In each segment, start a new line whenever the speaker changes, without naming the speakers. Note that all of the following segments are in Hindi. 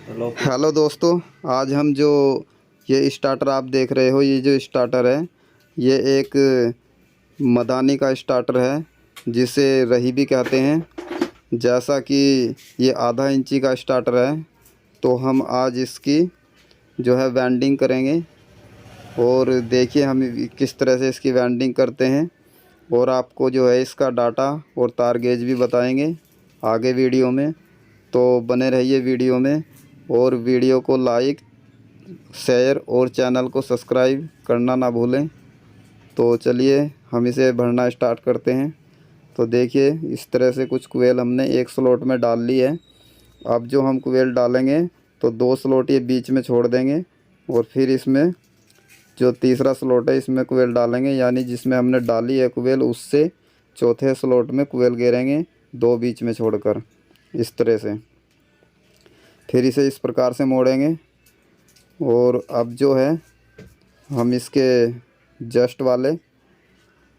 हेलो दोस्तों, आज हम जो ये स्टार्टर आप देख रहे हो, ये जो स्टार्टर है ये एक मदानी का स्टार्टर है जिसे रही भी कहते हैं। जैसा कि ये आधा इंची का स्टार्टर है तो हम आज इसकी जो है वेल्डिंग करेंगे और देखिए हम किस तरह से इसकी वेल्डिंग करते हैं और आपको जो है इसका डाटा और तार गेज भी बताएंगे आगे वीडियो में। तो बने रहिए वीडियो में और वीडियो को लाइक शेयर और चैनल को सब्सक्राइब करना ना भूलें। तो चलिए हम इसे भरना स्टार्ट करते हैं। तो देखिए इस तरह से कुछ कोयल हमने एक स्लॉट में डाल ली है। अब जो हम कोयल डालेंगे तो 2 स्लॉट ये बीच में छोड़ देंगे और फिर इसमें जो तीसरा स्लॉट है इसमें कोयल डालेंगे, यानी जिसमें हमने डाली है कोयल उससे चौथे स्लॉट में कोयल गिरेंगे 2 बीच में छोड़कर इस तरह से। फिर इसे इस प्रकार से मोड़ेंगे और अब जो है हम इसके जस्ट वाले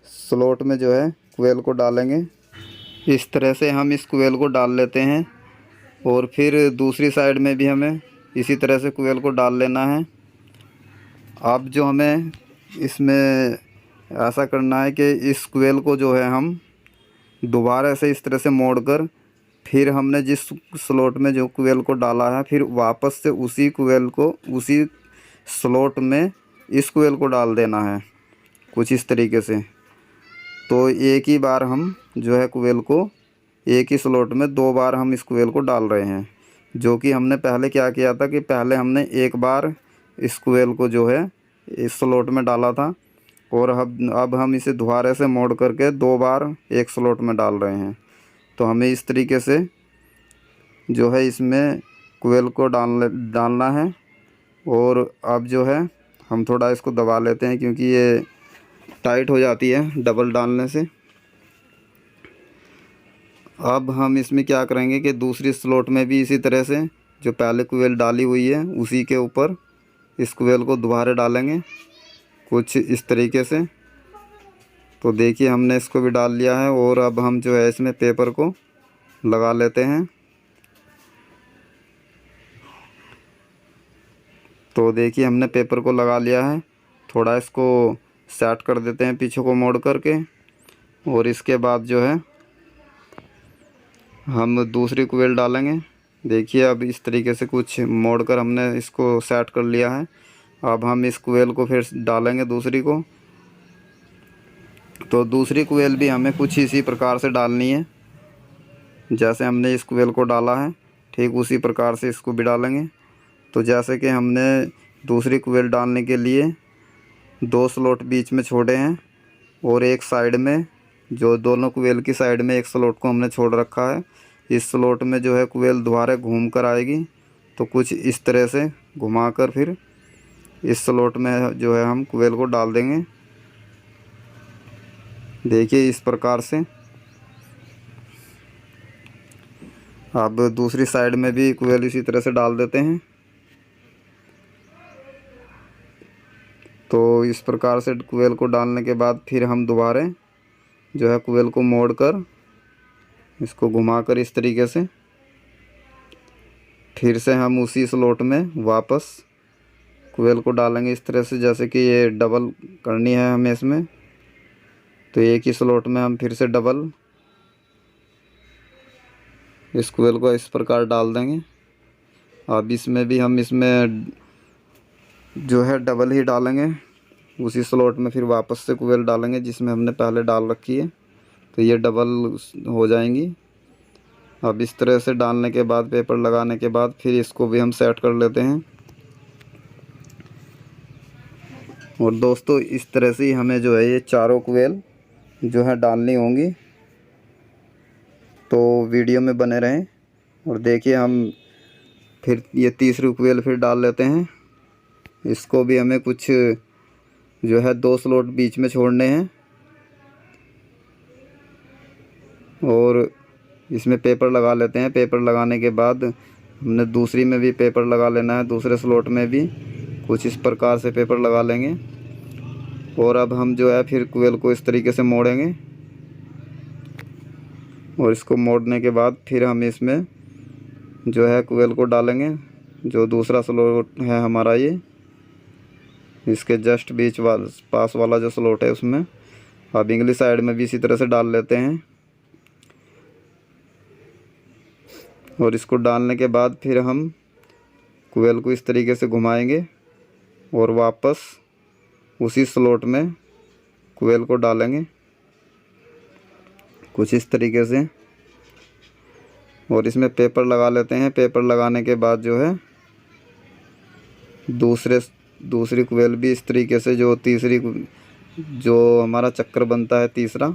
स्लॉट में जो है कोयल को डालेंगे। इस तरह से हम इस कोयल को डाल लेते हैं और फिर दूसरी साइड में भी हमें इसी तरह से कोयल को डाल लेना है। अब जो हमें इसमें ऐसा करना है कि इस कोयल को जो है हम दोबारा से इस तरह से मोड़कर फिर हमने जिस स्लॉट में जो कोयल को डाला है फिर वापस से उसी कोयल को उसी स्लॉट में इस कोयल को डाल देना है, कुछ इस तरीके से। तो एक ही बार हम जो है कोयल को एक ही स्लॉट में 2 बार हम इस कोयल को डाल रहे हैं, जो कि हमने पहले क्या किया था कि पहले हमने एक बार इस कोयल को जो है इस स्लॉट में डाला था और अब हम इसे दोबारा से मोड़ करके 2 बार एक स्लॉट में डाल रहे हैं। तो हमें इस तरीके से जो है इसमें कोयल को डालना है। और अब जो है हम थोड़ा इसको दबा लेते हैं क्योंकि ये टाइट हो जाती है डबल डालने से। अब हम इसमें क्या करेंगे कि दूसरी स्लॉट में भी इसी तरह से जो पहले कोयल डाली हुई है उसी के ऊपर इस कोयल को दोबारा डालेंगे, कुछ इस तरीके से। तो देखिए हमने इसको भी डाल लिया है और अब हम जो है इसमें पेपर को लगा लेते हैं। तो देखिए हमने पेपर को लगा लिया है। थोड़ा इसको सेट कर देते हैं पीछे को मोड़ करके और इसके बाद जो है हम दूसरी कोयल डालेंगे। देखिए अब इस तरीके से कुछ मोड़ कर हमने इसको सेट कर लिया है। अब हम इस कोयल को फिर डालेंगे दूसरी को। तो दूसरी कोयल भी हमें कुछ इसी प्रकार से डालनी है, जैसे हमने इस कोयल को डाला है ठीक उसी प्रकार से इसको भी डालेंगे। तो जैसे कि हमने दूसरी कोयल डालने के लिए 2 स्लॉट बीच में छोड़े हैं और एक साइड में जो दोनों कोयल की साइड में एक स्लॉट को हमने छोड़ रखा है, इस स्लॉट में जो है कोयल दोबारा घूम कर आएगी। तो कुछ इस तरह से घुमाकर फिर इस स्लॉट में जो है हम कोयल को डाल देंगे। देखिए इस प्रकार से। अब दूसरी साइड में भी कोयल इसी तरह से डाल देते हैं। तो इस प्रकार से कोयल को डालने के बाद फिर हम दोबारा जो है कोयल को मोड़कर इसको घुमाकर इस तरीके से फिर से हम उसी स्लॉट में वापस कोयल को डालेंगे इस तरह से, जैसे कि ये डबल करनी है हमें इसमें। तो एक ही स्लॉट में हम फिर से डबल इस कोयल को इस प्रकार डाल देंगे। अब इसमें भी हम इसमें जो है डबल ही डालेंगे, उसी स्लॉट में फिर वापस से कोयल डालेंगे जिसमें हमने पहले डाल रखी है। तो ये डबल हो जाएंगी। अब इस तरह से डालने के बाद पेपर लगाने के बाद फिर इसको भी हम सेट कर लेते हैं। और दोस्तों इस तरह से ही हमें जो है ये चारों कोयल जो है डालनी होंगी। तो वीडियो में बने रहें और देखिए हम फिर ये तीसरी कोयल फिर डाल लेते हैं। इसको भी हमें कुछ जो है 2 स्लॉट बीच में छोड़ने हैं और इसमें पेपर लगा लेते हैं। पेपर लगाने के बाद हमने दूसरी में भी पेपर लगा लेना है, दूसरे स्लॉट में भी कुछ इस प्रकार से पेपर लगा लेंगे। और अब हम जो है फिर कोयल को इस तरीके से मोड़ेंगे और इसको मोड़ने के बाद फिर हम इसमें जो है कोयल को डालेंगे जो दूसरा स्लॉट है हमारा, ये इसके जस्ट बीच पास वाला जो स्लॉट है उसमें अब इंग्लिश साइड में भी इसी तरह से डाल लेते हैं। और इसको डालने के बाद फिर हम कोयल को इस तरीके से घुमाएंगे और वापस उसी स्लॉट में कोयल को डालेंगे कुछ इस तरीके से। और इसमें पेपर लगा लेते हैं। पेपर लगाने के बाद जो है दूसरी कोयल भी इस तरीके से, जो हमारा चक्कर बनता है तीसरा,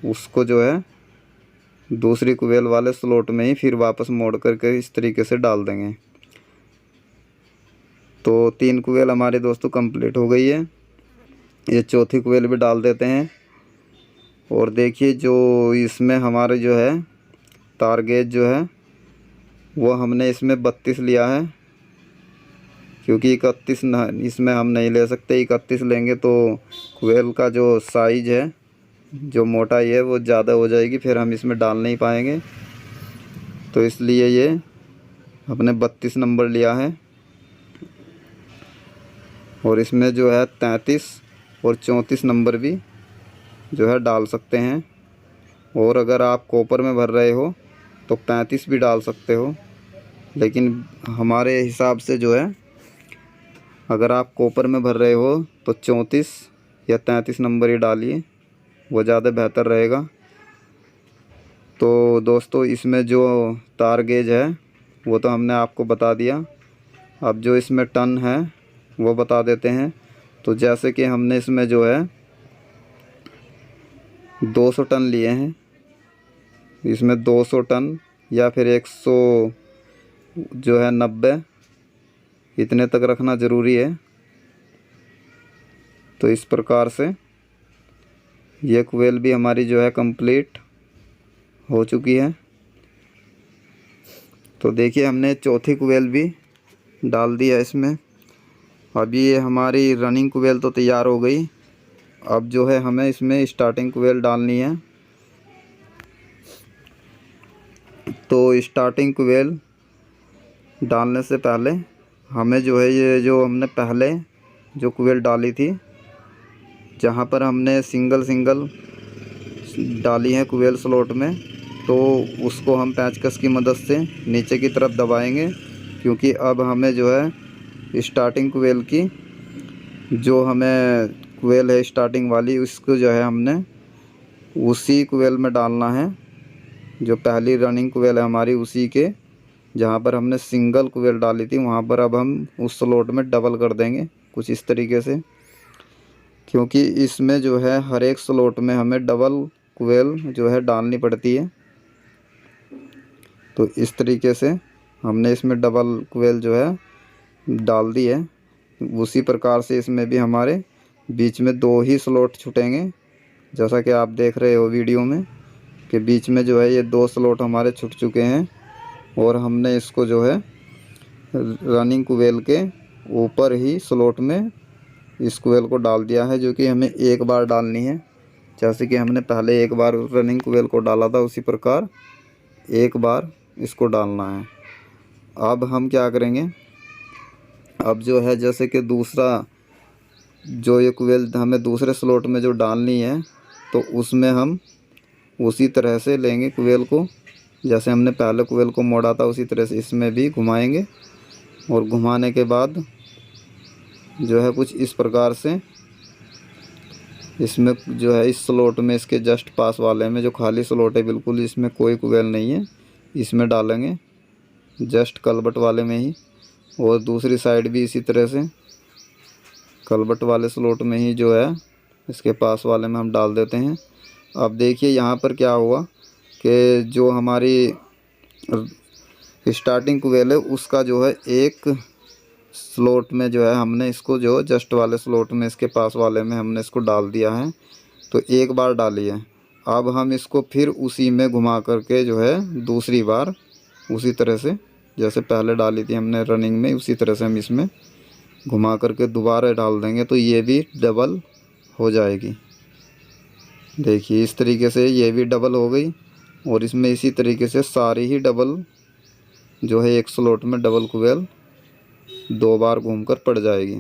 उसको जो है दूसरी कोयल वाले स्लॉट में ही फिर वापस मोड़ करके इस तरीके से डाल देंगे। तो 3 कोयल हमारे दोस्तों कंप्लीट हो गई है। ये चौथी कोयल भी डाल देते हैं। और देखिए जो इसमें हमारे जो है तार गेज जो है वो हमने इसमें 32 लिया है, क्योंकि 31 इसमें हम नहीं ले सकते। 31 लेंगे तो कोयल का जो साइज़ है, जो मोटाई है, वो ज़्यादा हो जाएगी, फिर हम इसमें डाल नहीं पाएंगे। तो इसलिए ये अपने 32 नंबर लिया है। और इसमें जो है 33 और 34 नंबर भी जो है डाल सकते हैं। और अगर आप कॉपर में भर रहे हो तो 35 भी डाल सकते हो, लेकिन हमारे हिसाब से जो है अगर आप कॉपर में भर रहे हो तो 34 या 33 नंबर ही डालिए, वो ज़्यादा बेहतर रहेगा। तो दोस्तों इसमें जो तार गेज है वो तो हमने आपको बता दिया। अब जो इसमें टन है वो बता देते हैं। तो जैसे कि हमने इसमें जो है 200 टन लिए हैं, इसमें 200 टन या फिर 100 जो है 90, इतने तक रखना ज़रूरी है। तो इस प्रकार से ये कोयल भी हमारी जो है कंप्लीट हो चुकी है। तो देखिए हमने चौथी कोयल भी डाल दिया इसमें। अभी ये हमारी रनिंग कोयल तो तैयार हो गई। अब जो है हमें इसमें स्टार्टिंग कोयल डालनी है। तो स्टार्टिंग कोयल डालने से पहले हमें जो है ये जो हमने पहले जो कोयल डाली थी, जहाँ पर हमने सिंगल डाली है कोयल स्लॉट में, तो उसको हम पेंचकस की मदद से नीचे की तरफ दबाएंगे, क्योंकि अब हमें जो है स्टार्टिंग कोयल की जो हमें कोयल है स्टार्टिंग वाली, उसको जो है हमने उसी कोयल में डालना है। जो पहली रनिंग कोयल है हमारी, उसी के जहाँ पर हमने सिंगल कोयल डाली थी वहाँ पर अब हम उस स्लॉट में डबल कर देंगे कुछ इस तरीके से, क्योंकि इसमें जो है हर एक स्लॉट में हमें डबल कोयल जो है डालनी पड़ती है। तो इस तरीके से हमने इसमें डबल कोयल जो है डाल दी है। उसी प्रकार से इसमें भी हमारे बीच में 2 ही स्लॉट छूटेंगे, जैसा कि आप देख रहे हो वीडियो में कि बीच में जो है ये 2 स्लॉट हमारे छूट चुके हैं। और हमने इसको जो है रनिंग कोयल के ऊपर ही स्लॉट में इस कोयल को डाल दिया है, जो कि हमें एक बार डालनी है। जैसे कि हमने पहले एक बार रनिंग कोयल को डाला था, उसी प्रकार एक बार इसको डालना है। अब हम क्या करेंगे, अब जो है जैसे कि दूसरा जो ये कोयल हमें दूसरे स्लॉट में जो डालनी है, तो उसमें हम उसी तरह से लेंगे कोयल को, जैसे हमने पहले कोयल को मोड़ा था उसी तरह से इसमें भी घुमाएंगे। और घुमाने के बाद जो है कुछ इस प्रकार से इसमें जो है इस स्लॉट में, इसके जस्ट पास वाले में जो खाली स्लॉट है बिल्कुल, इसमें कोई कोयल नहीं है, इसमें डालेंगे जस्ट कलबट वाले में ही। और दूसरी साइड भी इसी तरह से कलबट वाले स्लॉट में ही जो है इसके पास वाले में हम डाल देते हैं। अब देखिए यहाँ पर क्या हुआ कि जो हमारी स्टार्टिंग कोयल है उसका जो है एक स्लॉट में जो है हमने इसको जो जस्ट वाले स्लॉट में इसके पास वाले में हमने इसको डाल दिया है। तो एक बार डाली है। अब हम इसको फिर उसी में घुमा करके जो है दूसरी बार उसी तरह से जैसे पहले डाली थी हमने रनिंग में, उसी तरह से हम इसमें घुमा करके दोबारा डाल देंगे, तो ये भी डबल हो जाएगी। देखिए इस तरीके से ये भी डबल हो गई। और इसमें इसी तरीके से सारी ही डबल जो है एक स्लॉट में डबल कोयल 2 बार घूमकर पड़ जाएगी।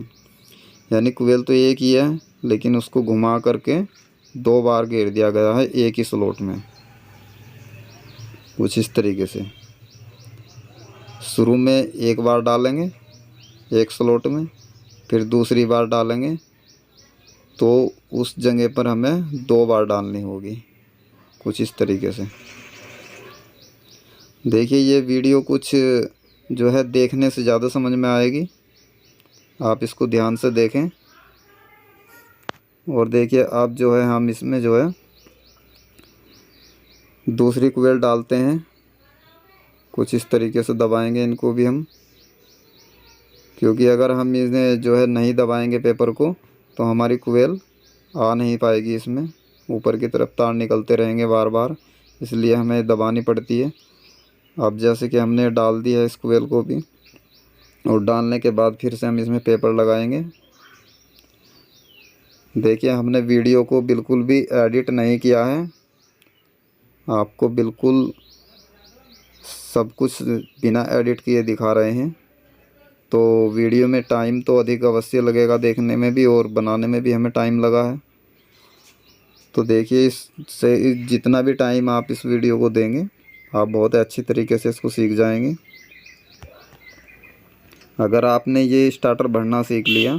यानी कोयल तो एक ही है, लेकिन उसको घुमा करके 2 बार घेर दिया गया है एक ही स्लॉट में। कुछ इस तरीके से शुरू में एक बार डालेंगे एक स्लॉट में, फिर दूसरी बार डालेंगे तो उस जगह पर हमें 2 बार डालनी होगी। कुछ इस तरीके से देखिए, ये वीडियो कुछ जो है देखने से ज़्यादा समझ में आएगी, आप इसको ध्यान से देखें। और देखिए अब जो है हम इसमें जो है दूसरी कोयल डालते हैं। कुछ इस तरीके से दबाएंगे इनको भी हम, क्योंकि अगर हम इन्हें जो है नहीं दबाएंगे पेपर को तो हमारी कोयल आ नहीं पाएगी। इसमें ऊपर की तरफ तार निकलते रहेंगे बार बार, इसलिए हमें दबानी पड़ती है। अब जैसे कि हमने डाल दिया है इस कोयल को भी, और डालने के बाद फिर से हम इसमें पेपर लगाएंगे। देखिए, हमने वीडियो को बिल्कुल भी एडिट नहीं किया है, आपको बिल्कुल सब कुछ बिना एडिट किए दिखा रहे हैं। तो वीडियो में टाइम तो अधिक अवश्य लगेगा, देखने में भी और बनाने में भी हमें टाइम लगा है। तो देखिए, इससे जितना भी टाइम आप इस वीडियो को देंगे, आप बहुत अच्छी तरीके से इसको सीख जाएंगे। अगर आपने ये स्टार्टर भरना सीख लिया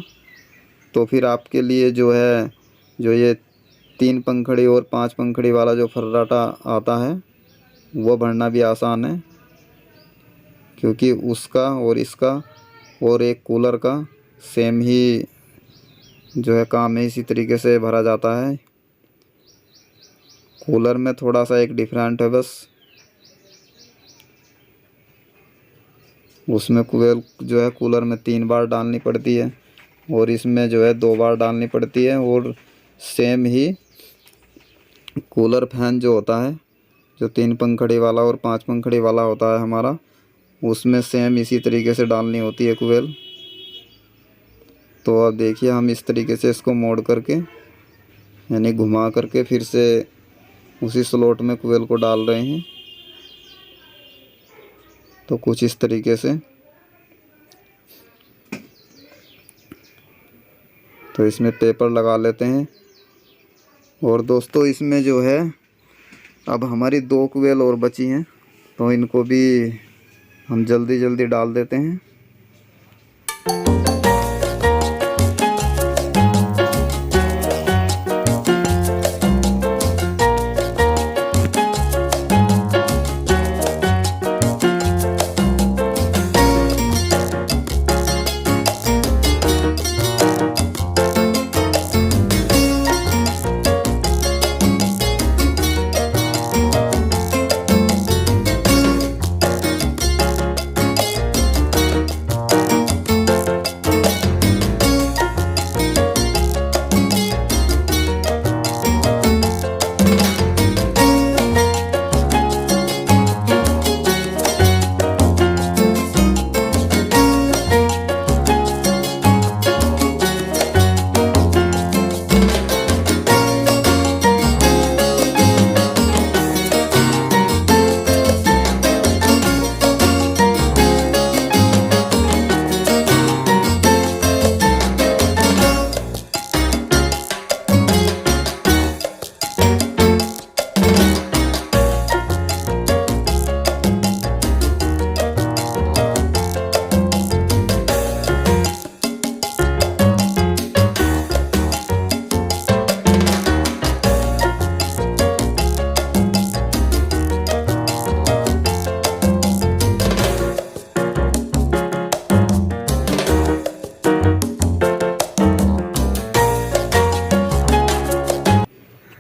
तो फिर आपके लिए जो है जो ये 3 पंखड़ी और 5 पंखड़ी वाला जो फर्राटा आता है वो भरना भी आसान है, क्योंकि उसका और इसका और एक कूलर का सेम ही जो है काम है, इसी तरीके से भरा जाता है। कूलर में थोड़ा सा एक डिफरेंट है बस, उसमें कोयल जो है कूलर में 3 बार डालनी पड़ती है और इसमें जो है 2 बार डालनी पड़ती है। और सेम ही कूलर फैन जो होता है, जो 3 पंखड़ी वाला और 5 पंखड़ी वाला होता है हमारा, उसमें सेम इसी तरीके से डालनी होती है कोयल। तो अब देखिए, हम इस तरीके से इसको मोड़ करके यानी घुमा करके फिर से उसी स्लॉट में कोयल को डाल रहे हैं। तो कुछ इस तरीके से, तो इसमें पेपर लगा लेते हैं। और दोस्तों, इसमें जो है अब हमारी 2 कोयल और बची हैं, तो इनको भी हम जल्दी जल्दी डाल देते हैं।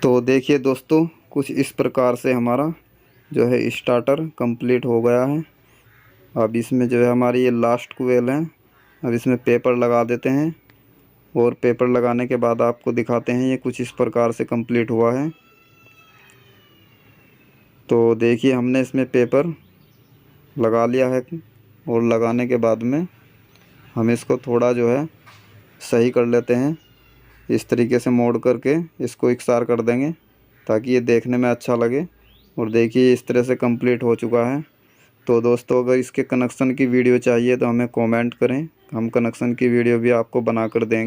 तो देखिए दोस्तों, कुछ इस प्रकार से हमारा जो है स्टार्टर कंप्लीट हो गया है। अब इसमें जो है हमारी ये लास्ट कोयल है, अब इसमें पेपर लगा देते हैं। और पेपर लगाने के बाद आपको दिखाते हैं ये कुछ इस प्रकार से कंप्लीट हुआ है। तो देखिए, हमने इसमें पेपर लगा लिया है और लगाने के बाद में हम इसको थोड़ा जो है सही कर लेते हैं। इस तरीके से मोड़ करके इसको इकसार कर देंगे ताकि ये देखने में अच्छा लगे। और देखिए, इस तरह से कंप्लीट हो चुका है। तो दोस्तों अगर इसके कनेक्शन की वीडियो चाहिए तो हमें कमेंट करें, हम कनेक्शन की वीडियो भी आपको बना कर देंगे।